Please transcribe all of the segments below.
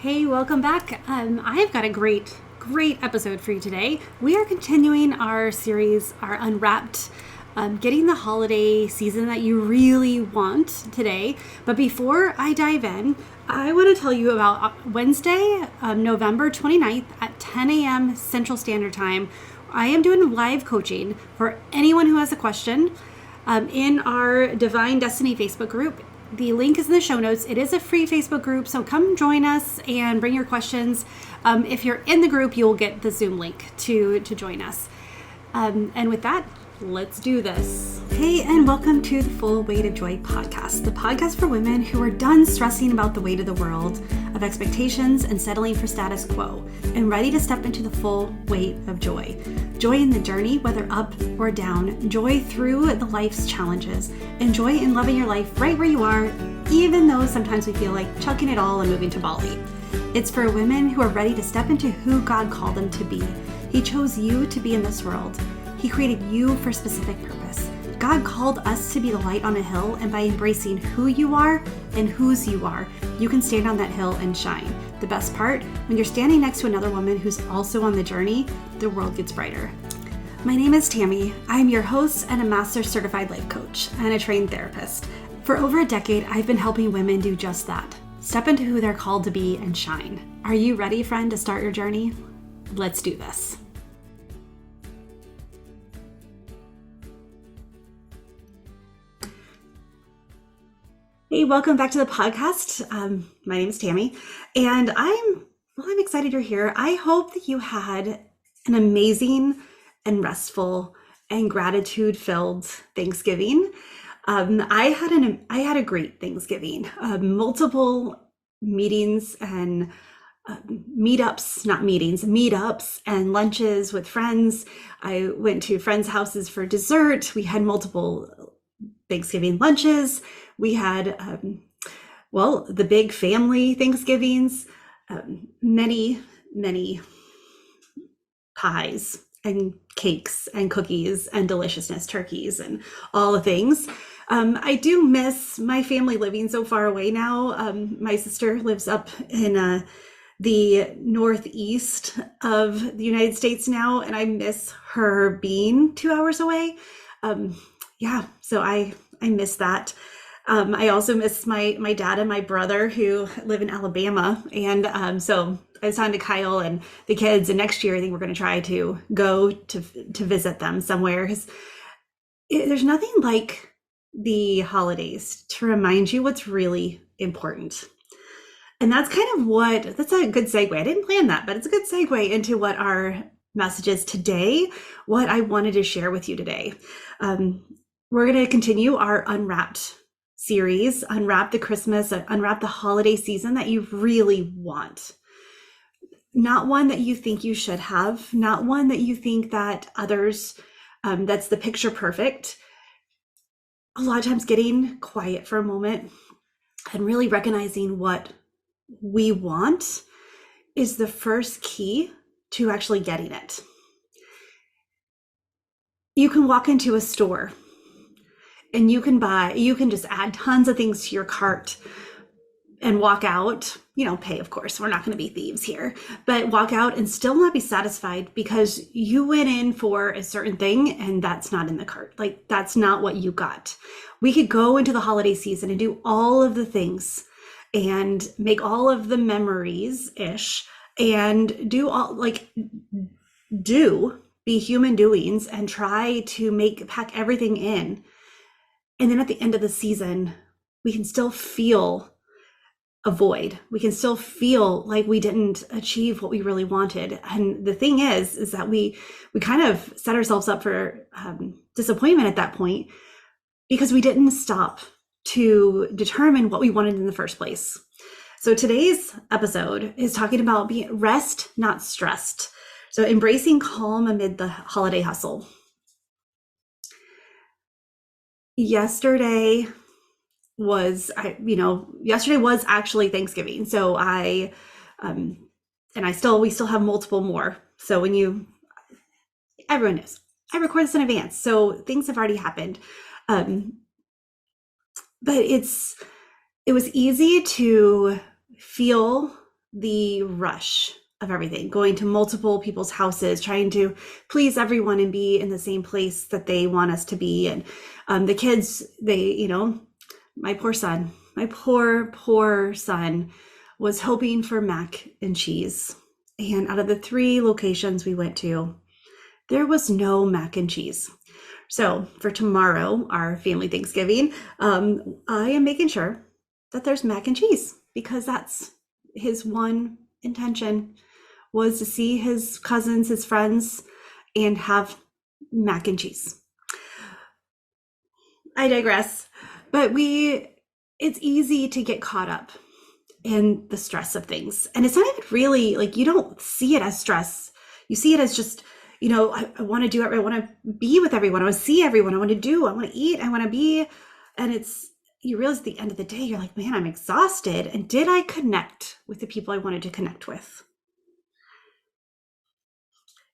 Hey, welcome back. I've got a great episode for you today. We are continuing our series, our Unwrapped, getting the holiday season that you really want today. But before I dive in, I want to tell you about Wednesday, November 29th at 10 a.m. Central Standard Time. I am doing live coaching for anyone who has a question in our Divine Destiny Facebook group. The link is in the show notes. It is a free Facebook group, so come join us and bring your questions. If you're in the group, you'll get the Zoom link to join us. And with that, let's do this. Hey, and welcome to the Full Weight of Joy podcast, the podcast for women who are done stressing about the weight of the world, of expectations and settling for status quo, and ready to step into the full weight of joy. Joy in the journey, whether up or down, joy through the life's challenges, and joy in loving your life right where you are, even though sometimes we feel like chucking it all and moving to Bali. It's for women who are ready to step into who God called them to be. He chose you to be in this world. He created you for a specific purpose. God called us to be the light on a hill, and by embracing who you are and whose you are, you can stand on that hill and shine. The best part, when you're standing next to another woman who's also on the journey, the world gets brighter. My name is Tammy. I'm your host and a master certified life coach and a trained therapist. For over a decade, I've been helping women do just that. Step into who they're called to be and shine. Are you ready, friend, to start your journey? Let's do this. Hey, welcome back to the podcast. My name is Tammy, and I'm excited you're here. I hope that you had an amazing and restful and gratitude-filled Thanksgiving. I had a great Thanksgiving. Multiple meetings and meetups and lunches with friends. I went to friends' houses for dessert. We had multiple Thanksgiving lunches. We had, the big family Thanksgivings, many pies and cakes and cookies and deliciousness, turkeys and all the things. I do miss my family living so far away now. My sister lives up in the northeast of the United States now, and I miss her being 2 hours away. So I miss that. I also miss my dad and my brother who live in Alabama. And so I was talking to Kyle and the kids, and next year I think we're going to try to go to visit them somewhere, because there's nothing like the holidays to remind you what's really important. And that's that's a good segue. I didn't plan that, but it's a good segue into what our message is today, what I wanted to share with you today. We're going to continue our Unwrapped series, Unwrap the Christmas, Unwrap the holiday season that you really want. Not one that you think you should have, not one that you think that others, that's the picture perfect. A lot of times getting quiet for a moment and really recognizing what we want is the first key to actually getting it. You can walk into a store and you can just add tons of things to your cart and walk out, pay, of course, we're not going to be thieves here, but walk out and still not be satisfied because you went in for a certain thing and that's not in the cart. Like, that's not what you got. We could go into the holiday season and do all of the things and make all of the memories-ish and be human doings and try to pack everything in. And then at the end of the season, we can still feel a void. We can still feel like we didn't achieve what we really wanted. And the thing is that we kind of set ourselves up for disappointment at that point because we didn't stop to determine what we wanted in the first place. So today's episode is talking about being rest, not stressed. So embracing calm amid the holiday hustle. Yesterday was actually Thanksgiving. So we still have multiple more. So everyone knows, I record this in advance. So things have already happened. But it was easy to feel the rush of everything, going to multiple people's houses, trying to please everyone and be in the same place that they want us to be. And the kids, my poor son, my poor son was hoping for mac and cheese. And out of the 3 locations we went to, there was no mac and cheese. So for tomorrow, our family Thanksgiving, I am making sure that there's mac and cheese, because that's his one intention, was to see his cousins, his friends, and have mac and cheese. I digress. But it's easy to get caught up in the stress of things. And it's not even really, like, you don't see it as stress. You see it as just, I want to do it. I want to be with everyone. I want to see everyone. I want to eat. I want to be. And you realize at the end of the day, you're like, man, I'm exhausted. And did I connect with the people I wanted to connect with?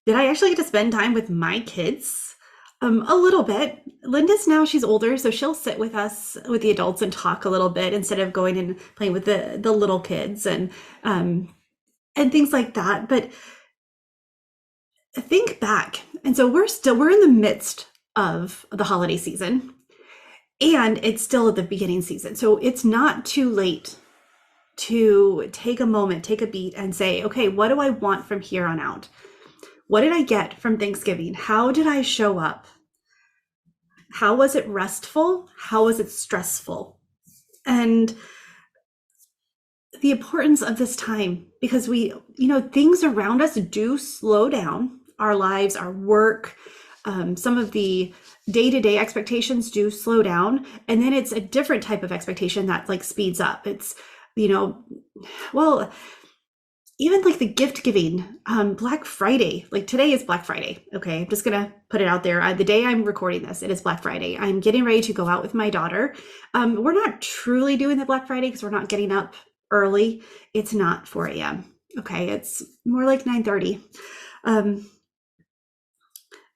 Did I actually get to spend time with my kids? A little bit. Linda's now, she's older, so she'll sit with us, with the adults, and talk a little bit instead of going and playing with the little kids and things like that. But think back. And so we're in the midst of the holiday season, and it's still at the beginning season. So it's not too late to take a moment, take a beat, and say, okay, what do I want from here on out? What did I get from Thanksgiving? How did I show up? How was it restful? How was it stressful? And the importance of this time, because things around us do slow down. Our lives, our work, some of the day-to-day expectations do slow down. And then it's a different type of expectation that like speeds up. It's, even like the gift giving, Black Friday, like today is Black Friday. Okay. I'm just going to put it out there. The day I'm recording this, it is Black Friday. I'm getting ready to go out with my daughter. We're not truly doing the Black Friday because we're not getting up early. It's not 4 a.m. Okay. It's more like 9:30.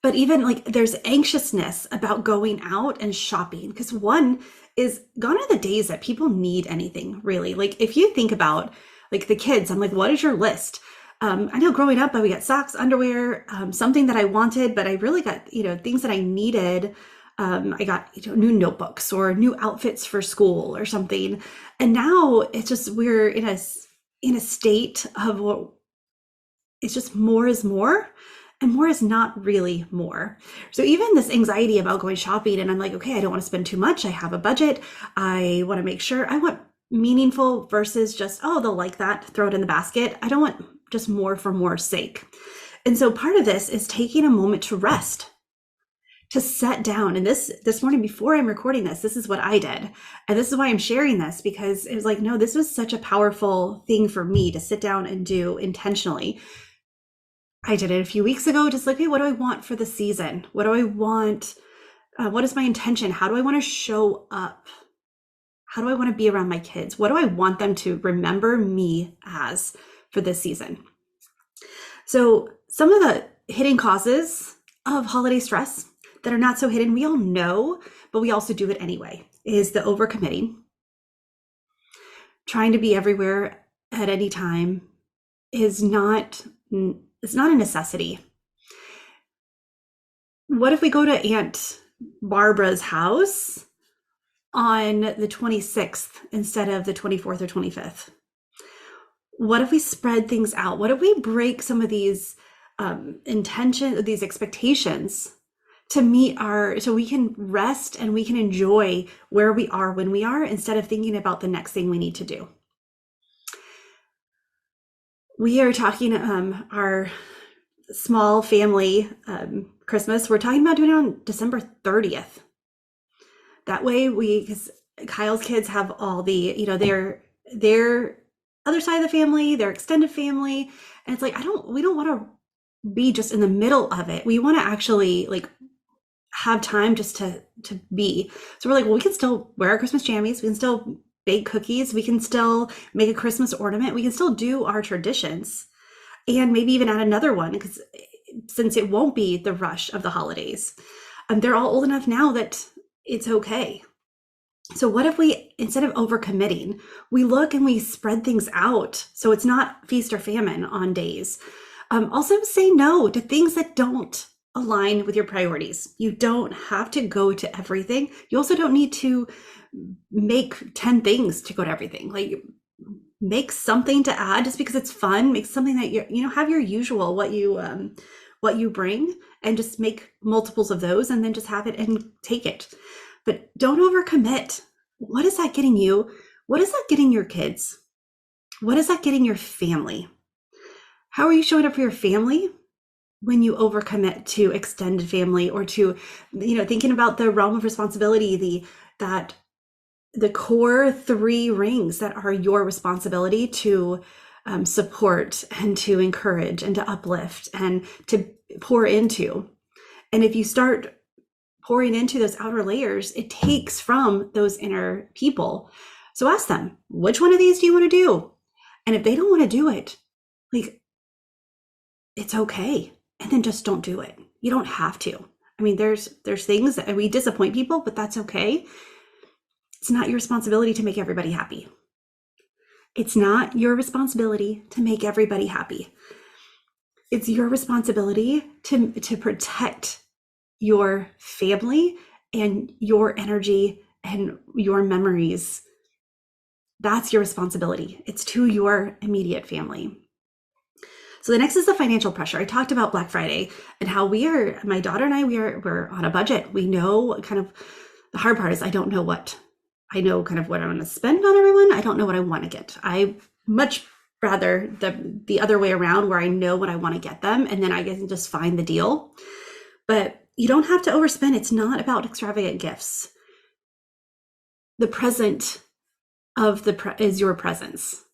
But even like there's anxiousness about going out and shopping, because one is gone are the days that people need anything really. Like if you think about like the kids, I'm like, what is your list? I know growing up, we got socks, underwear, something that I wanted, but I really got, things that I needed. I got, new notebooks or new outfits for school or something. And now it's just, we're in a state of it's just more is more, and more is not really more. So even this anxiety about going shopping, and I'm like, okay, I don't want to spend too much. I have a budget. I want to make sure I want meaningful versus just, oh, they'll like that, throw it in the basket. I don't want just more for more's sake. And so part of this is taking a moment to rest, to set down. And this morning before I'm recording this is what I did. And this is why I'm sharing this, because it was like, no, this was such a powerful thing for me to sit down and do intentionally. I did it a few weeks ago, just like, hey, what do I want for the season? What do I want? What is my intention? How do I want to show up? How do I want to be around my kids? What do I want them to remember me as for this season? So some of the hidden causes of holiday stress that are not so hidden, we all know, but we also do it anyway, is the overcommitting. Trying to be everywhere at any time it's not a necessity. What if we go to Aunt Barbara's house on the 26th instead of the 24th or 25th? What if we spread things out? What if we break some of these these expectations so we can rest and we can enjoy where we are when we are, instead of thinking about the next thing we need to do? We are talking our small family Christmas. We're talking about doing it on December 30th. That way because Kyle's kids have all the, their other side of the family, their extended family. And it's like, we don't want to be just in the middle of it. We want to actually like have time just to be. So we're like, well, we can still wear our Christmas jammies. We can still bake cookies. We can still make a Christmas ornament. We can still do our traditions, and maybe even add another one, because since it won't be the rush of the holidays, they're all old enough now that it's okay. So what if we, instead of overcommitting, we look and we spread things out so it's not feast or famine on days. Also say no to things that don't align with your priorities. You don't have to go to everything. You also don't need to make 10 things to go to everything. Like, make something to add just because it's fun. Make something that have your usual, what you bring, and just make multiples of those and then just have it and take it. But don't overcommit. What is that getting you? What is that getting your kids? What is that getting your family? How are you showing up for your family when you overcommit to extended family, or to, thinking about the realm of responsibility, the core 3 rings that are your responsibility to support and to encourage and to uplift and to pour into. And if you start pouring into those outer layers, it takes from those inner people. So ask them, which one of these do you want to do? And if they don't want to do it, like, it's okay. And then just don't do it. You don't have to. I mean, there's things that we disappoint people, but that's okay. It's not your responsibility to make everybody happy. It's not your responsibility to make everybody happy. It's your responsibility to protect your family and your energy and your memories. That's your responsibility. It's to your immediate family. So the next is the financial pressure. I talked about Black Friday and how my daughter and I, we're on a budget. We know kind of, the hard part is I know kind of what I want to spend on everyone. I don't know what I want to get. I much rather the other way around, where I know what I want to get them and then I can just find the deal. But you don't have to overspend. It's not about extravagant gifts. The present is your presence.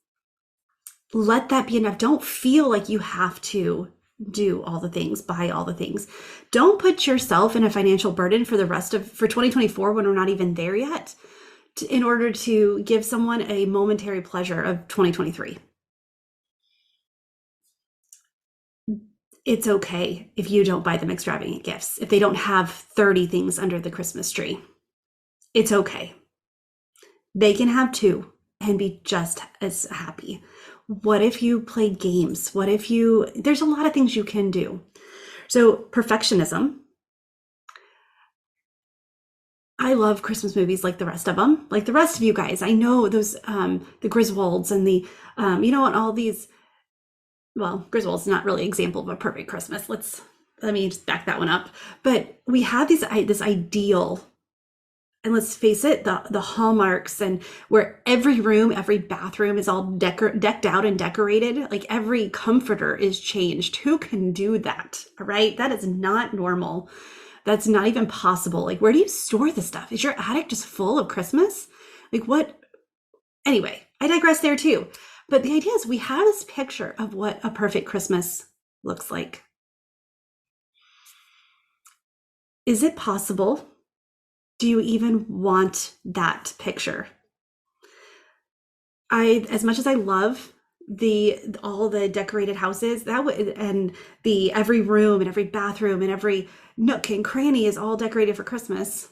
Let that be enough. Don't feel like you have to do all the things, buy all the things. Don't put yourself in a financial burden for 2024 when we're not even there yet, in order to give someone a momentary pleasure of 2023. It's okay if you don't buy them extravagant gifts, if they don't have 30 things under the Christmas tree. It's okay. They can have 2 and be just as happy. What if you play games? There's a lot of things you can do. So perfectionism. I love Christmas movies like the rest of them, like the rest of you guys. I know those, the Griswolds and the, and all these. Well, Griswold's not really an example of a perfect Christmas. Let me just back that one up. But we have this ideal, and let's face it, the hallmarks, and where every room, every bathroom is all decked out and decorated. Like, every comforter is changed. Who can do that? All right, that is not normal. That's not even possible. Like, where do you store this stuff? Is your attic just full of Christmas? Like, what? Anyway, I digress there too. But the idea is we have this picture of what a perfect Christmas looks like. Is it possible? Do you even want that picture? As much as I love all the decorated houses, and every room and every bathroom and every nook and cranny is all decorated for Christmas,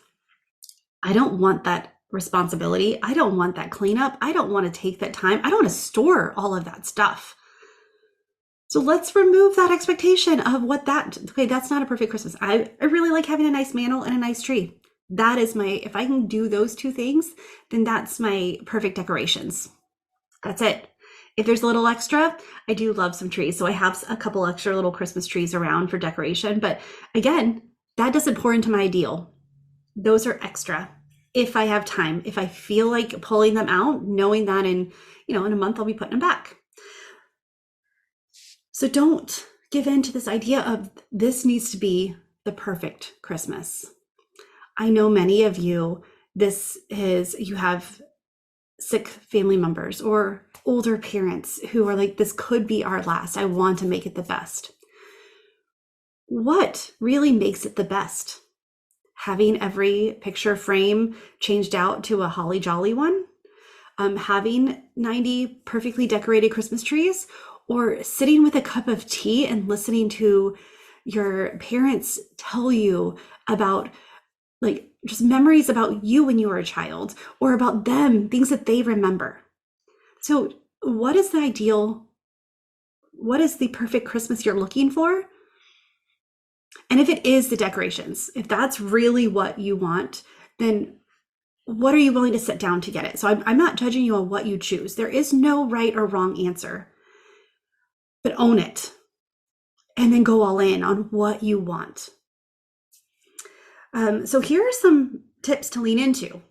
I don't want that responsibility. I don't want that cleanup. I don't want to take that time. I don't want to store all of that stuff. So let's remove that expectation of that's not a perfect Christmas. I really like having a nice mantle and a nice tree. That is if I can do those 2 things, then that's my perfect decorations. That's it. If there's a little extra, I do love some trees. So I have a couple extra little Christmas trees around for decoration. But again, that doesn't pour into my ideal. Those are extra. If I have time, if I feel like pulling them out, knowing that in a month I'll be putting them back. So don't give in to this idea of this needs to be the perfect Christmas. I know many of you, you have sick family members or older parents who are like, this could be our last. I want to make it the best. What really makes it the best? Having every picture frame changed out to a holly jolly one, having 90 perfectly decorated Christmas trees, or sitting with a cup of tea and listening to your parents tell you about like just memories about you when you were a child, or about them, things that they remember. So what is the ideal? What is the perfect Christmas you're looking for? And if it is the decorations, if that's really what you want, then what are you willing to sit down to get it? So I'm not judging you on what you choose. There is no right or wrong answer, but own it and then go all in on what you want. So here are some tips to lean into.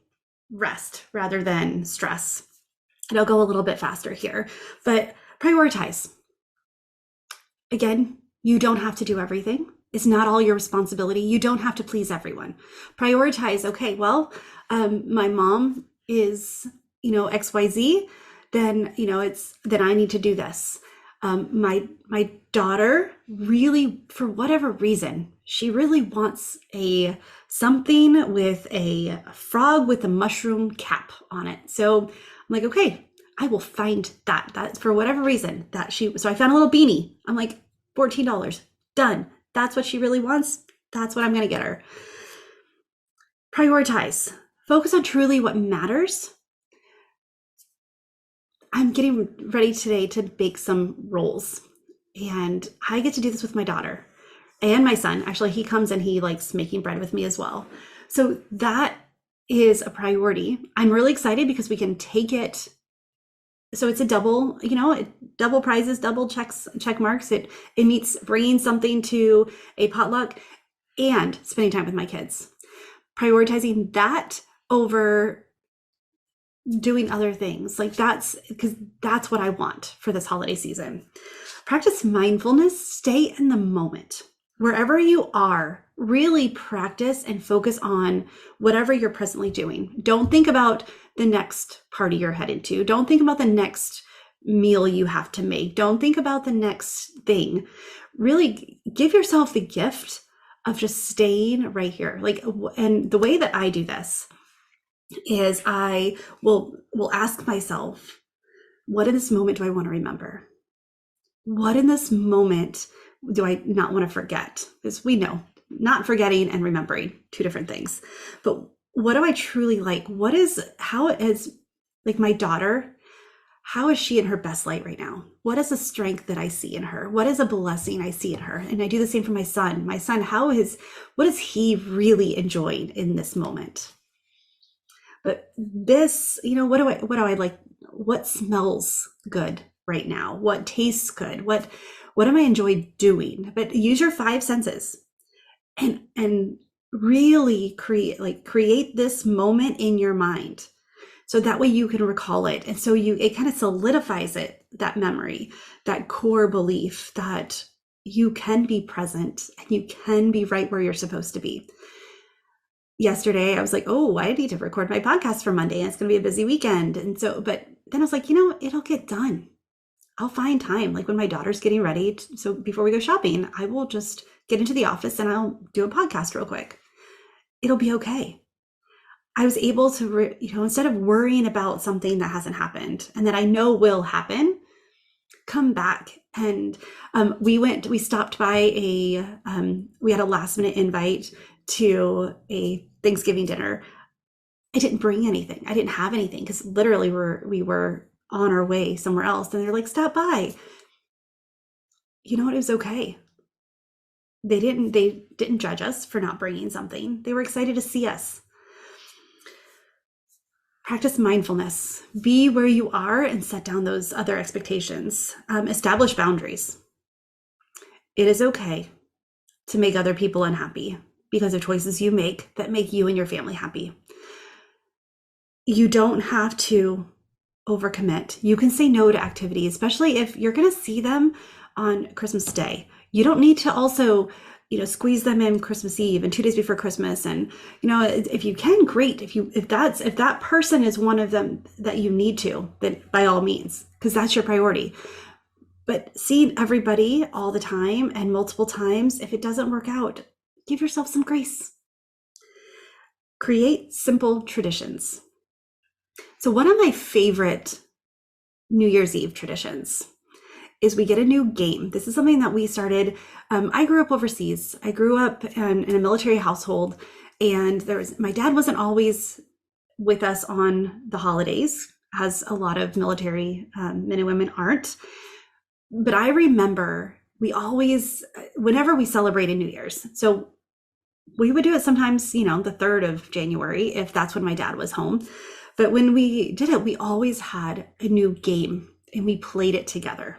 Rest rather than stress. And I'll go a little bit faster here, but prioritize. Again, you don't have to do everything. It's not all your responsibility. You don't have to please everyone. Prioritize. Okay, well, my mom is, XYZ, then, then I need to do this. My daughter really, for whatever reason, she really wants something with a frog with a mushroom cap on it. So I'm like, okay, I will find that. That's for whatever reason so I found a little beanie. I'm like, $14, done. That's what she really wants. That's what I'm going to get her. Prioritize. Focus on truly what matters. I'm getting ready today to bake some rolls, and I get to do this with my daughter and my son. Actually, he comes and he likes making bread with me as well. So that is a priority. I'm really excited because we can take it. So it's a double, double prizes, double check marks. It meets bringing something to a potluck and spending time with my kids. Prioritizing that over doing other things, because that's what I want for this holiday season. Practice mindfulness. Stay in the moment. Wherever you are, really practice and focus on whatever you're presently doing. Don't think about the next party you're headed to. Don't think about the next meal you have to make. Don't think about the next thing. Really give yourself the gift of just staying right here. And the way that I do this is I will ask myself, what in this moment do I want to remember? What in this moment do I not want to forget? Because we know not forgetting and remembering, two different things. But what do I truly like? How is my daughter, how is she in her best light right now? What is the strength that I see in her? What is a blessing I see in her? And I do the same for my son. My son, what is he really enjoying in this moment? But this, what do I like? What smells good right now? What tastes good? What am I enjoy doing? But use your 5 senses and really create this moment in your mind. So that way you can recall it. And so it kind of solidifies that memory, that core belief that you can be present and you can be right where you're supposed to be. Yesterday, I was like, oh, I need to record my podcast for Monday, and it's going to be a busy weekend. And so, but then I was like, it'll get done. I'll find time. Like when my daughter's getting ready. So before we go shopping, I will just get into the office and I'll do a podcast real quick. It'll be okay. I was able to, instead of worrying about something that hasn't happened and that I know will happen, come back. And we stopped by we had a last minute invite to a Thanksgiving dinner. I didn't bring anything. I didn't have anything because literally we were on our way somewhere else. And they're like, stop by. You know what? It was okay. They didn't judge us for not bringing something. They were excited to see us. Practice mindfulness. Be where you are and set down those other expectations. Establish boundaries. It is okay to make other people unhappy because of choices you make that make you and your family happy. You don't have to overcommit. You can say no to activities, especially if you're going to see them on Christmas Day. You don't need to also, squeeze them in Christmas Eve and 2 days before Christmas. And, if you can, great. If that person is one of them that you need to, then by all means, because that's your priority. But seeing everybody all the time and multiple times, if it doesn't work out, give yourself some grace. Create simple traditions. So one of my favorite New Year's Eve traditions is we get a new game. This is something that we started. I grew up overseas. I grew up in a military household, And my dad wasn't always with us on the holidays, as a lot of military men and women aren't. But I remember we always, whenever we celebrated New Year's, so we would do it sometimes, the 3rd of January, if that's when my dad was home. But when we did it, we always had a new game and we played it together.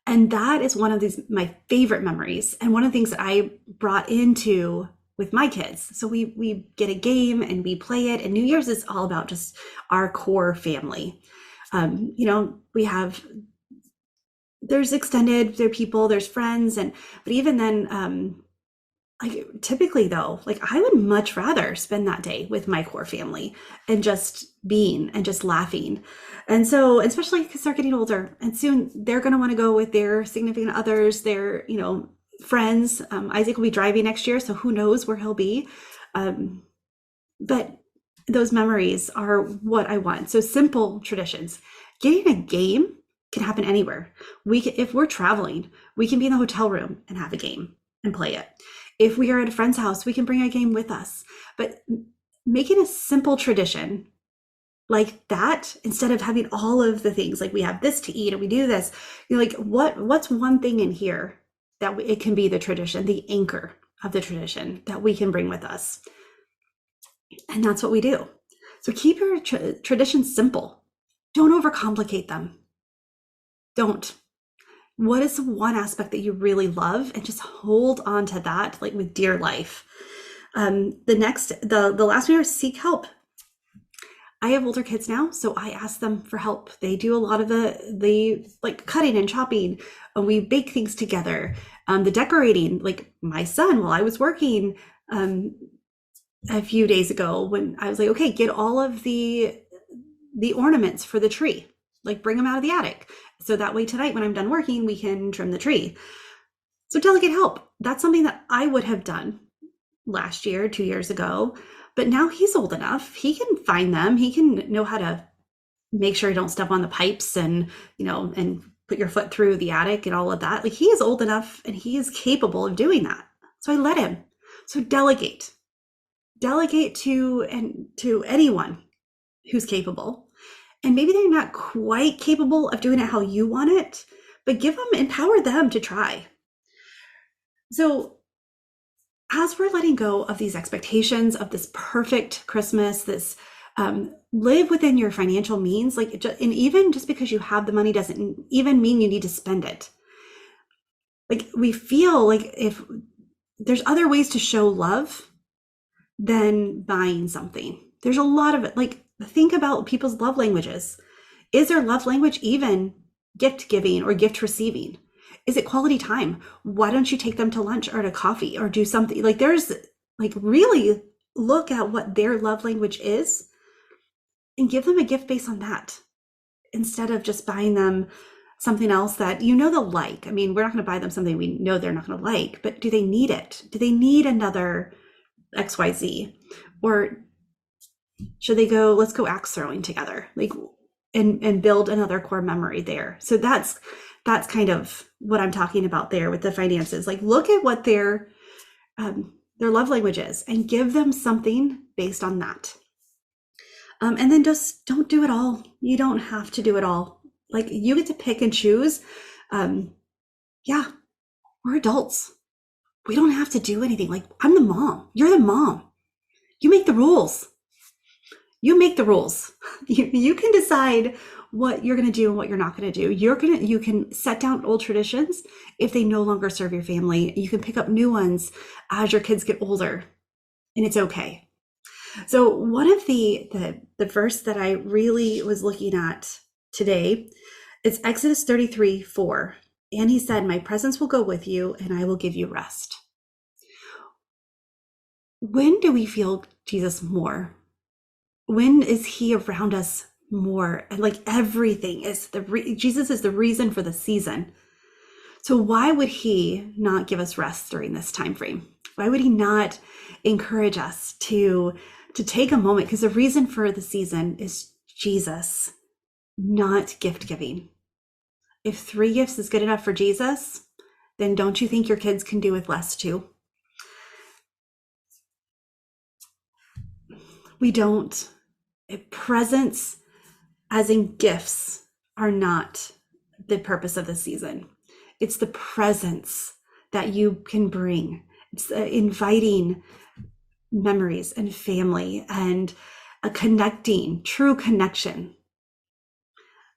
And that is one of my favorite memories, and one of the things that I brought into with my kids. So we get a game and we play it, and New Year's is all about just our core family. We have, there's extended, there are people, there's friends, but even then, like typically though, like I would much rather spend that day with my core family and just being and just laughing. And so, especially because they're getting older and soon they're going to want to go with their significant others, their, friends. Isaac will be driving next year, so who knows where he'll be. But those memories are what I want. So simple traditions. Getting a game can happen anywhere. If we're traveling, we can be in the hotel room and have a game and play it. If we are at a friend's house, we can bring a game with us. But making a simple tradition like that, instead of having all of the things, like we have this to eat and we do this, like what's one thing in here that it can be the tradition, the anchor of the tradition that we can bring with us. And that's what we do. So keep your traditions simple. Don't overcomplicate them. Don't. What is the one aspect that you really love, and just hold on to that, like with dear life. The last one is seek help. I have older kids now, so I ask them for help. They do a lot of the like cutting and chopping, and we bake things together. The decorating, like my son, while I was working a few days ago, when I was like, okay, get all of the ornaments for the tree, like bring them out of the attic. So that way tonight when I'm done working, we can trim the tree. So delegate help. That's something that I would have done last year, 2 years ago, but now he's old enough. He can find them. He can know how to make sure you don't step on the pipes and put your foot through the attic and all of that. Like, he is old enough and he is capable of doing that. So I let him. So delegate to anyone who's capable. And maybe they're not quite capable of doing it how you want it, but empower them to try. So as we're letting go of these expectations of this perfect Christmas, this live within your financial means, and even just because you have the money doesn't even mean you need to spend it. Like, we feel like if there's other ways to show love than buying something. There's a lot of it. Like, think about people's love languages. Is their love language even gift giving or gift receiving? Is it quality time? Why don't you take them to lunch or to coffee or do something? Like, really look at what their love language is and give them a gift based on that, instead of just buying them something else that they'll like. I mean, we're not going to buy them something we know they're not going to like, but do they need it? Do they need another XYZ? Or should they go, let's go axe throwing together, and build another core memory there. So that's kind of what I'm talking about there with the finances. Like, look at what their love language is and give them something based on that. And then just don't do it all. You don't have to do it all. Like, you get to pick and choose. Yeah, we're adults. We don't have to do anything. Like, I'm the mom. You're the mom. You make the rules. You make the rules. You can decide what you're going to do and what you're not going to do. You can set down old traditions if they no longer serve your family. You can pick up new ones as your kids get older, and it's okay. So one of the verse that I really was looking at today is Exodus 33:4. And he said, "My presence will go with you and I will give you rest." When do we feel Jesus more? When is he around us more? And like, everything is Jesus is the reason for the season. So why would he not give us rest during this time frame? Why would he not encourage us to take a moment? Because the reason for the season is Jesus, not gift giving. If 3 gifts is good enough for Jesus, then don't you think your kids can do with less too? We don't. Presents, as in gifts, are not the purpose of the season. It's the presence that you can bring. It's inviting memories and family and a connecting, true connection.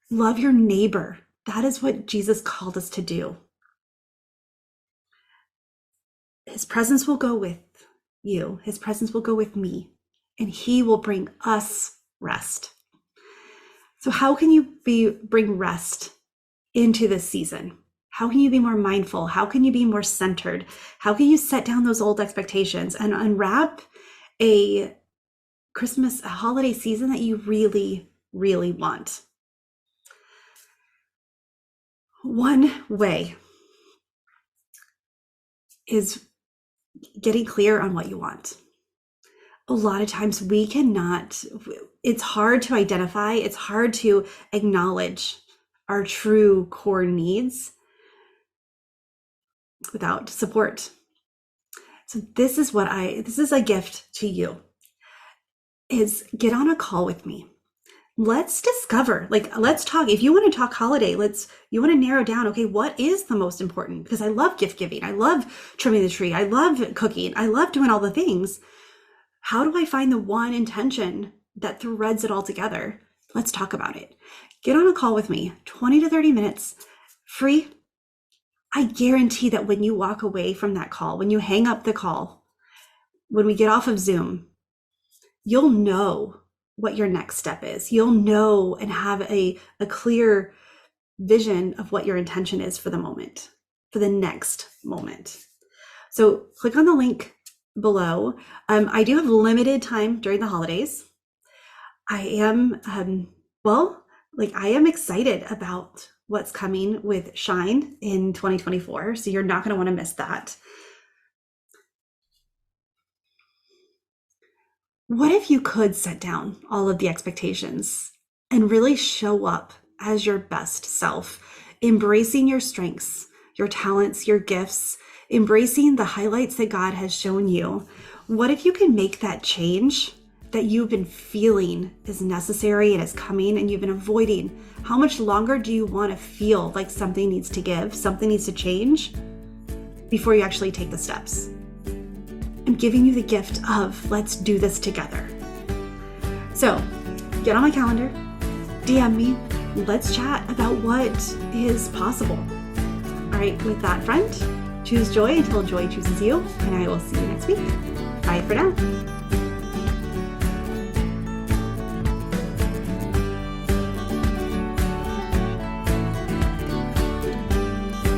Love your neighbor. That is what Jesus called us to do. His presence will go with you. His presence will go with me, and he will bring us rest. So how can you bring rest into this season? How can you be more mindful? How can you be more centered? How can you set down those old expectations and unwrap a Christmas, a holiday season that you really, really want? One way is getting clear on what you want. A lot of times we cannot, it's hard to identify, it's hard to acknowledge our true core needs without support. So this is a gift to you, is get on a call with me. Let's discover, let's talk. If you want to talk holiday, you want to narrow down, okay, what is the most important? Because I love gift giving. I love trimming the tree. I love cooking. I love doing all the things. How do I find the one intention that threads it all together? Let's talk about it. Get on a call with me, 20 to 30 minutes, free. I guarantee that when you walk away from that call, when you hang up the call, when we get off of Zoom, you'll know what your next step is. You'll know and have a clear vision of what your intention is for the moment, for the next moment. So click on the link below. I do have limited time during the holidays. I am, I am excited about what's coming with Shine in 2024. So you're not going to want to miss that. What if you could set down all of the expectations and really show up as your best self, embracing your strengths, your talents, your gifts, embracing the highlights that God has shown you? What if you can make that change that you've been feeling is necessary and is coming and you've been avoiding? How much longer do you want to feel like something needs to give, something needs to change before you actually take the steps? I'm giving you the gift of let's do this together. So get on my calendar, DM me, let's chat about what is possible. All right, with that, friend, choose joy until joy chooses you, and I will see you next week. Bye for now.